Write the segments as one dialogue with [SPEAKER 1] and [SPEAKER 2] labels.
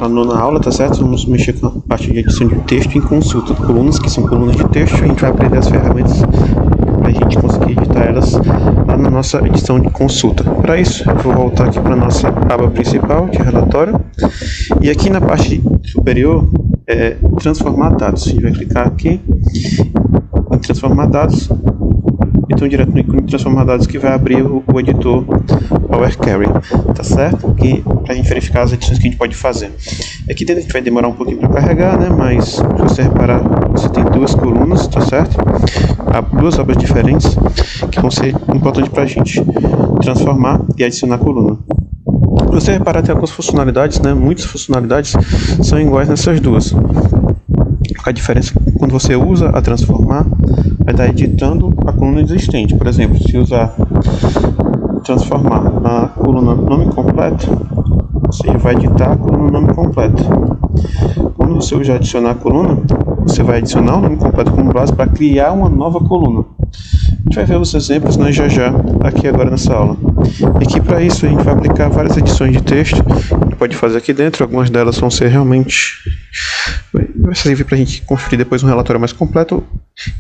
[SPEAKER 1] na nona aula, tá certo? Vamos mexer com a parte de edição de texto em consulta. Colunas, que são colunas de texto, a gente vai aprender as ferramentas para a gente conseguir editar elas lá na nossa edição de consulta. Para isso, eu vou voltar aqui para a nossa aba principal de relatório. E aqui na parte superior, transformar dados. A gente vai clicar aqui em transformar dados. Então, direto no ícone de transformar dados que vai abrir o editor Power Query, tá certo? Aqui para a gente verificar as edições que a gente pode fazer. Aqui dentro a gente vai demorar um pouquinho para carregar, né? Mas se você reparar, você tem duas colunas, tá certo? Há duas abas diferentes que vão ser importantes para a gente transformar e adicionar a coluna. Se você reparar, tem algumas funcionalidades, né? Muitas funcionalidades são iguais nessas duas. A diferença quando você usa a transformar, vai estar editando a coluna existente. Por exemplo, se usar transformar na coluna nome completo, você vai editar a coluna nome completo. Quando você usar adicionar a coluna, você vai adicionar o nome completo como base para criar uma nova coluna. A gente vai ver os exemplos, né, já aqui agora nessa aula. E aqui para isso a gente vai aplicar várias edições de texto. A gente pode fazer aqui dentro, algumas delas vão ser realmente... vai servir para a gente construir depois um relatório mais completo,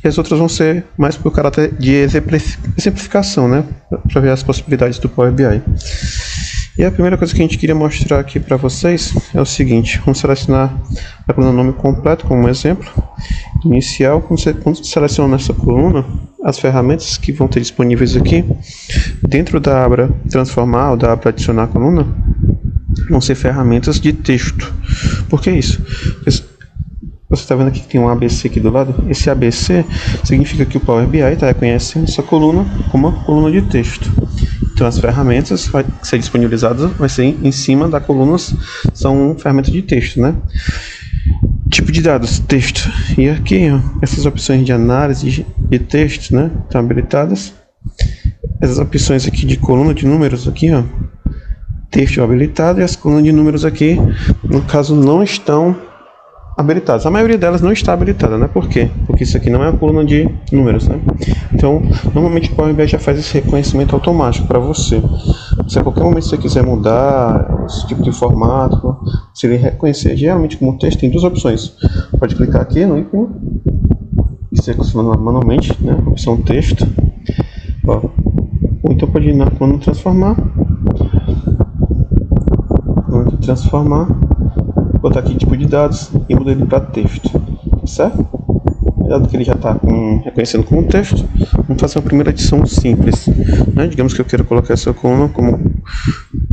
[SPEAKER 1] e as outras vão ser mais por caráter de exemplificação, né, para ver as possibilidades do Power BI. E a primeira coisa que a gente queria mostrar aqui para vocês é o seguinte: vamos selecionar a coluna nome completo como um exemplo inicial. Quando você seleciona essa coluna, as ferramentas que vão ter disponíveis aqui dentro da aba transformar ou da aba adicionar a coluna vão ser ferramentas de texto. Por que isso? Você está vendo aqui que tem um ABC aqui do lado. Esse ABC significa que o Power BI está reconhecendo essa coluna como uma coluna de texto. Então as ferramentas vai ser disponibilizadas, vai ser em cima da coluna, são ferramentas de texto, né? Tipo de dados, texto. E aqui, ó, essas opções de análise de texto, né, estão habilitadas. Essas opções aqui de coluna de números aqui, ó, texto habilitado, e as colunas de números aqui, no caso, não estão habilitadas. A maioria delas não está habilitada, né? Por quê? Porque isso aqui não é uma coluna de números, né? Então, normalmente o Power BI já faz esse reconhecimento automático para você. Se a qualquer momento você quiser mudar esse tipo de formato, se ele reconhecer geralmente como texto, tem duas opções. Pode clicar aqui no ícone e selecionar manualmente, né? Opção texto. Ó. Ou então pode ir na coluna transformar. Botar aqui tipo de dados e mudar ele para texto, tá certo? Dado que ele já está reconhecendo como texto, vamos fazer uma primeira edição simples, né? Digamos que eu quero colocar essa coluna como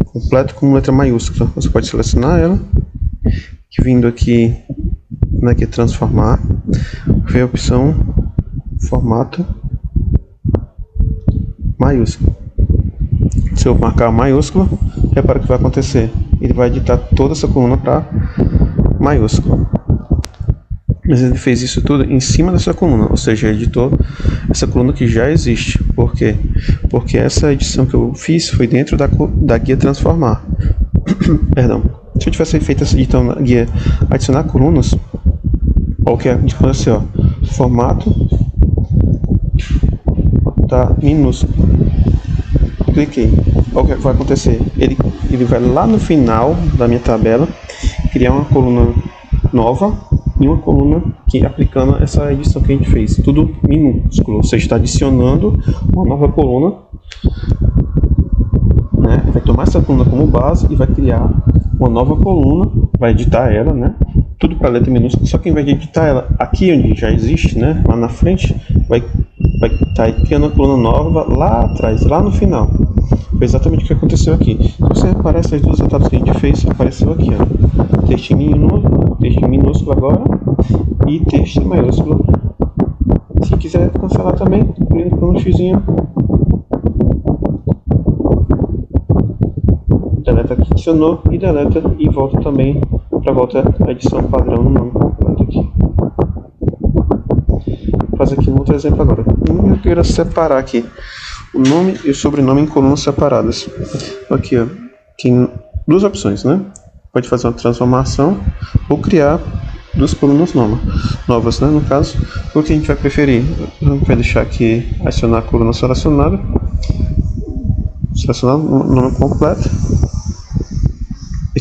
[SPEAKER 1] completo com letra maiúscula. Você pode selecionar ela, vindo aqui na que transformar, ver a opção formato maiúsculo. Se eu marcar maiúsculo, repara o que vai acontecer. Ele vai editar toda essa coluna para maiúsculo. Mas ele fez isso tudo em cima dessa coluna, ou seja, ele editou essa coluna que já existe. Por quê? Porque essa edição que eu fiz foi dentro da guia transformar. Perdão. Se eu tivesse feito essa edição na guia adicionar colunas, olha o que aconteceu. Formato tá minúsculo. Cliquei. Olha o que vai acontecer. Ele vai lá no final da minha tabela criar uma coluna nova e uma coluna que aplicando essa edição que a gente fez. Tudo minúsculo. Ou seja, está adicionando uma nova coluna, né? Vai tomar essa coluna como base e vai criar uma nova coluna. Vai editar ela, né? Tudo para letra minúscula. Só que ao invés de editar ela aqui onde já existe, né? Lá na frente, vai estar criando uma coluna nova lá atrás, lá no final. Foi exatamente o que aconteceu aqui. Se você reparar, essas duas etapas que a gente fez, apareceu aqui, ó. Texto em minúsculo agora e texto em maiúsculo. Se quiser cancelar também, clica no xizinho. Deleta aqui, adicionou e deleta e volta também para volta a edição padrão no nome completo aqui. Vou fazer aqui um outro exemplo agora. Eu quero separar aqui o nome e o sobrenome em colunas separadas. Aqui, ó, tem duas opções, né? Pode fazer uma transformação ou criar duas colunas novas, né? No caso, o que a gente vai preferir? A gente vai deixar aqui adicionar a coluna selecionada, selecionar o nome completo.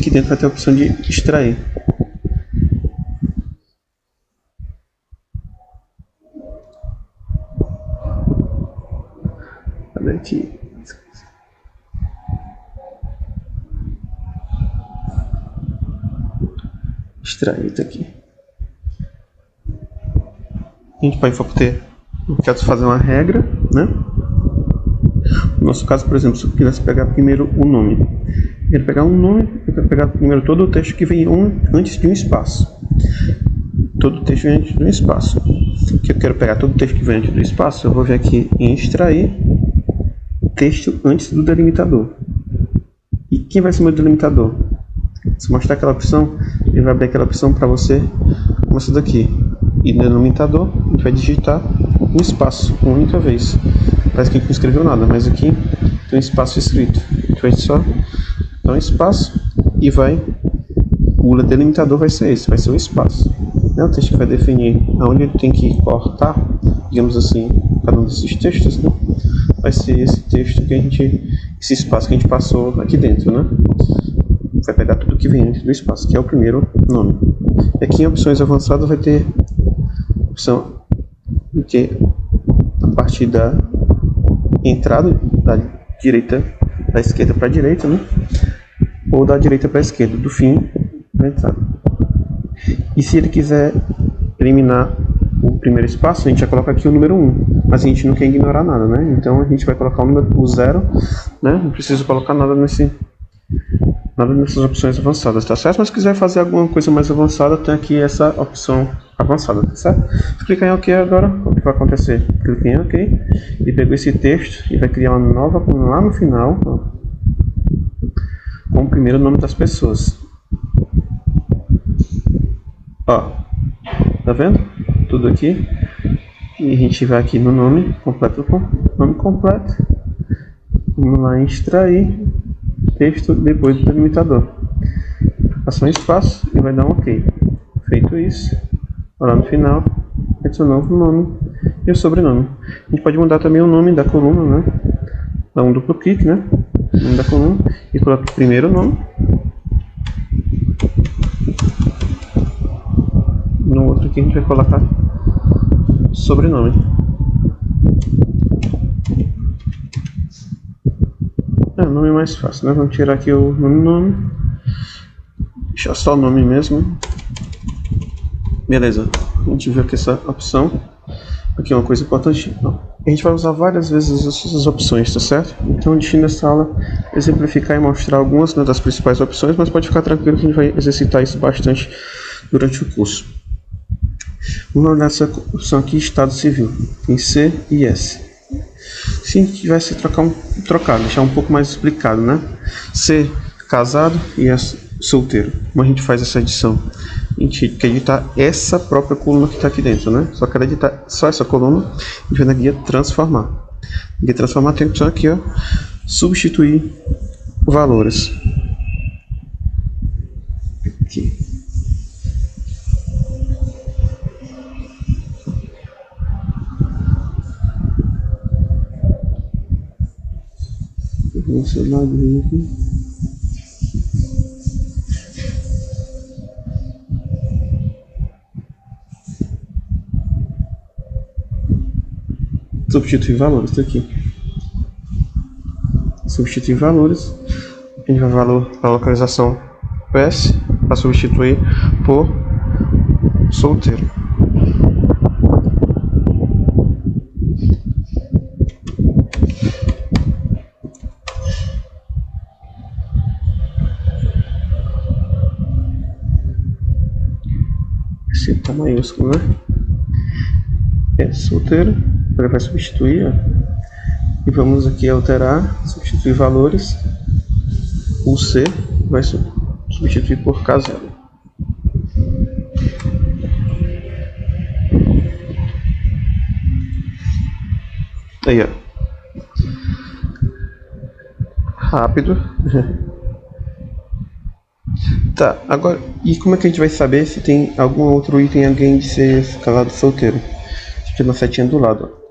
[SPEAKER 1] aqui dentro vai ter a opção de extrair. Cadê aqui? Extrair isso aqui. A gente pode ter, no caso, fazer uma regra, né? No nosso caso, por exemplo, se eu quisesse pegar primeiro o nome, eu quero pegar um nome, eu quero pegar primeiro todo o texto que vem antes de um espaço. Todo o texto vem antes de um espaço. Que eu quero pegar todo o texto que vem antes do espaço, eu vou vir aqui em extrair texto antes do delimitador. E quem vai ser o meu delimitador? Se mostrar aquela opção, ele vai abrir aquela opção para você, como essa daqui. E no delimitador, a gente vai digitar um espaço, uma única vez. Parece que não escreveu nada, mas aqui tem um espaço escrito. A gente vai só dar um espaço e o delimitador vai ser esse, vai ser o espaço. É o texto que vai definir aonde ele tem que cortar, digamos assim, cada um desses textos, né? Vai ser esse texto esse espaço que a gente passou aqui dentro, né? Vai pegar tudo que vem antes do espaço, que é o primeiro nome. E aqui em opções avançadas vai ter opção de a partir da entrada da esquerda para a direita, né? Ou da direita para a esquerda, do fim para a entrada. E se ele quiser eliminar o primeiro espaço, a gente já coloca aqui o número 1, mas a gente não quer ignorar nada, né? Então a gente vai colocar o 0, né? Não preciso colocar nada nessas opções avançadas, tá certo? Mas se quiser fazer alguma coisa mais avançada, tem aqui essa opção avançada, tá certo? Se clicar em OK agora, o que vai acontecer? Clica em OK, e pegou esse texto e vai criar uma nova coluna lá no final, ó, com o primeiro nome das pessoas. Ó, tá vendo? Tudo aqui. E a gente vai aqui no nome completo. Vamos lá em extrair texto depois do delimitador. Passa um espaço e vai dar um OK. Feito isso, lá no final, adicionar o nome e o sobrenome. A gente pode mudar também o nome da coluna, né? Dá um duplo clique, né? O nome da coluna e coloca o primeiro nome. No outro aqui a gente vai colocar sobrenome. O nome é mais fácil, né? Vamos tirar aqui o nome. Deixar só o nome mesmo. Beleza. A gente viu aqui essa opção. Aqui é uma coisa importante. A gente vai usar várias vezes essas opções, tá certo? Então, deixando nessa aula exemplificar e mostrar algumas, né, das principais opções, mas pode ficar tranquilo que a gente vai exercitar isso bastante durante o curso. Vamos olhar essa opção aqui, Estado Civil. Tem C e S. Se a gente tivesse trocar, deixar um pouco mais explicado, né? C, casado, e S, solteiro. Como a gente faz essa edição? A gente quer editar essa própria coluna que está aqui dentro, né? Só quero editar só essa coluna. A gente vai na guia transformar. Na guia transformar tem a opção aqui, ó, substituir valores. Aqui. Vou celular aqui. Substituir valores, tá aqui. Substituir valores. A gente vai a localização PS para substituir por solteiro. Esse tá maiúsculo, né? É solteiro. Ele vai substituir, ó. E vamos aqui alterar, substituir valores. O C vai substituir por casado. Aí, ó. Rápido. Tá, agora, e como é que a gente vai saber se tem algum outro item alguém de ser casado solteiro? Tem uma setinha do lado, ó.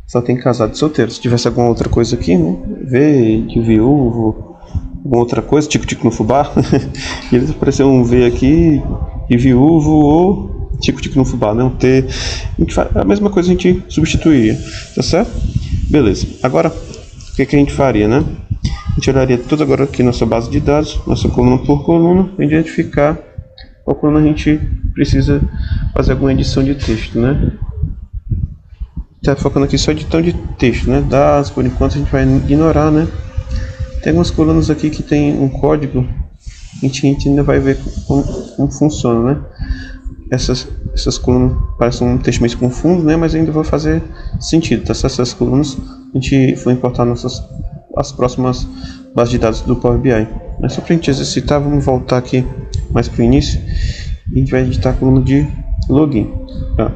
[SPEAKER 1] Só tem casado e solteiro. Se tivesse alguma outra coisa aqui, né? De viúvo, outra coisa, tico-tico no fubá, e eles apareceu um V aqui, e viúvo ou tico-tico no fubá, né? Um T, a mesma coisa a gente substituiria, tá certo? Beleza, agora o que a gente faria, né? A gente olharia tudo agora aqui nossa base de dados, nossa coluna por coluna, e identificar qual coluna a gente precisa fazer alguma edição de texto, né? Tá focando aqui só edição de texto, né? Dados, por enquanto a gente vai ignorar, né? Tem algumas colunas aqui que tem um código, a gente ainda vai ver como funciona, né? Essas colunas parecem um texto meio confuso, né? Mas ainda vai fazer sentido, tá? Essas colunas a gente for importar as próximas bases de dados do Power BI. Mas só para a gente exercitar, vamos voltar aqui mais para o início e a gente vai editar a coluna de login. Tá?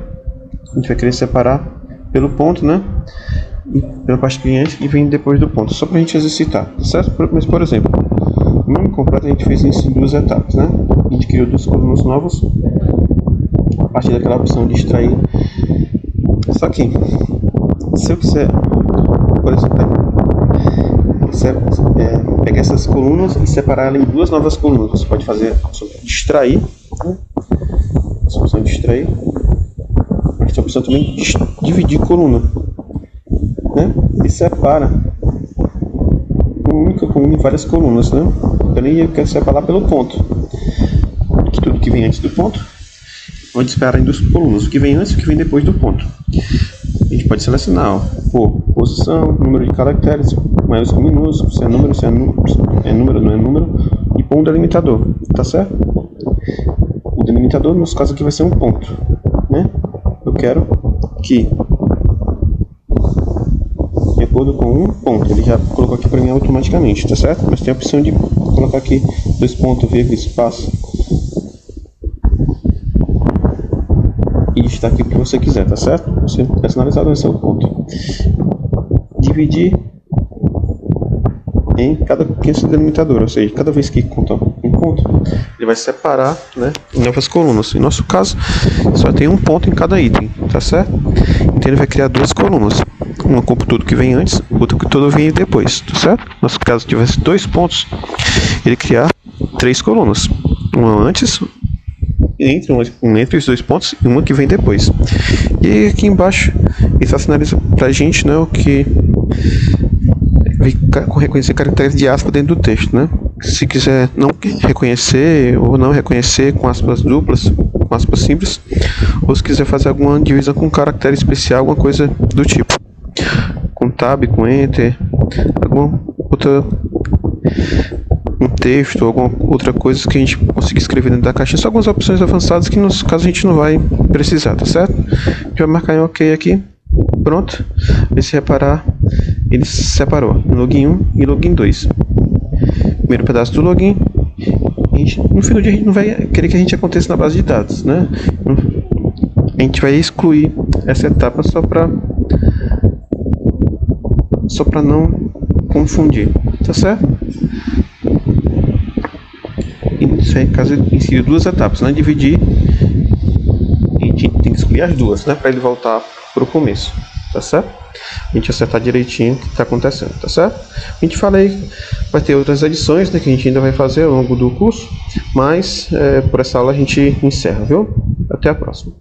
[SPEAKER 1] A gente vai querer separar pelo ponto, né? E pela parte cliente e vem depois do ponto, só para a gente exercitar, tá certo? Mas, por exemplo, o nome completo a gente fez isso em 2 etapas, né? A gente criou 2 colunas novas a partir daquela opção de extrair. Só que, se eu quiser, por exemplo, pegar essas colunas e separar elas em 2 novas colunas, você pode fazer a opção de extrair, né? Essa opção de extrair, essa opção também de dividir coluna, né? E separa uma única coluna em várias colunas, né? Porém, eu quero separar pelo ponto. Aqui, tudo que vem antes do ponto, onde separar em 2 colunas, o que vem antes e o que vem depois do ponto. A gente pode selecionar, ó, por posição, número de caracteres, maiúsculo, minúsculo, se é número, não é número, e pôr um delimitador, tá certo? O delimitador, no nosso caso aqui, vai ser um ponto, né? Eu quero que, de acordo com um ponto, ele já colocou aqui para mim automaticamente, tá certo? Mas tem a opção de colocar aqui 2 pontos, vírgula, espaço, e digitar aqui o que você quiser, tá certo? Você personalizado vai ser o ponto. Dividir em cada delimitador, ou seja, cada vez que conta um ponto, ele vai separar, né, em novas colunas. Em nosso caso, só tem um ponto em cada item, tá certo? Então ele vai criar 2 colunas, uma com tudo que vem antes, outra com tudo vem depois, tá certo? No nosso caso, tivesse 2 pontos, ele criar 3 colunas, uma antes, entre os 2 pontos e uma que vem depois. E aqui embaixo ele só sinaliza pra gente, né, o que reconhecer caracteres de aspas dentro do texto, né? Se quiser não reconhecer ou não reconhecer com aspas duplas, com aspas simples, ou se quiser fazer alguma divisão com caractere especial, alguma coisa do tipo, com tab, com enter, alguma outra, um texto, alguma outra coisa que a gente consiga escrever dentro da caixinha. Só algumas opções avançadas que no nosso caso a gente não vai precisar, tá certo? A gente vai marcar em OK aqui. Pronto. E se reparar, ele separou login 1 e login 2. Primeiro pedaço do login. No fim do dia a gente não vai querer que a gente aconteça na base de dados, né? A gente vai excluir essa etapa só para não confundir, tá certo? Isso aí, caso ele insira 2 etapas, né? Dividir, a gente tem que excluir as 2, né? Para ele voltar para o começo, tá certo? A gente acertar direitinho o que está acontecendo, tá certo? A gente fala aí, vai ter outras edições, né, que a gente ainda vai fazer ao longo do curso, mas por essa aula a gente encerra, viu? Até a próxima.